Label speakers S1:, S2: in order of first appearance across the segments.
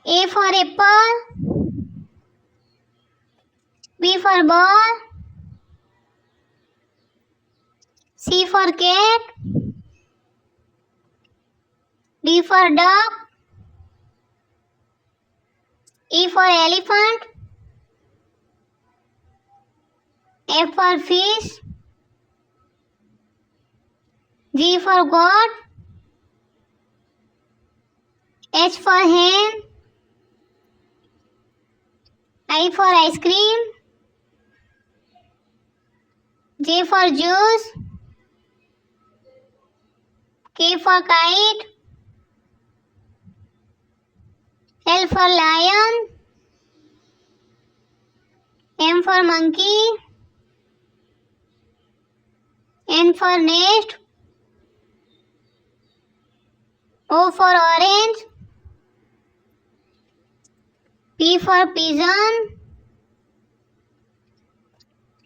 S1: A for apple. B for ball. C for cat. D for duck. E for elephant. F for fish. G for goat. H for hen. I for ice cream. J for juice. K for kite. L for lion. M for monkey. N for nest. O for orange. P for pigeon.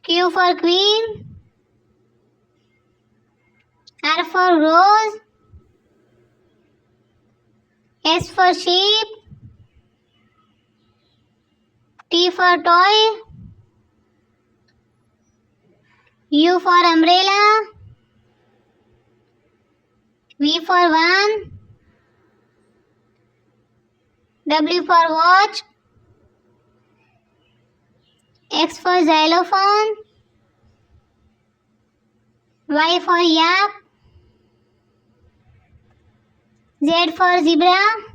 S1: Q for queen. R for rose. S for sheep. T for toy. U for umbrella. V for van. W for watch. X for xylophone. Y for yak. Z for zebra.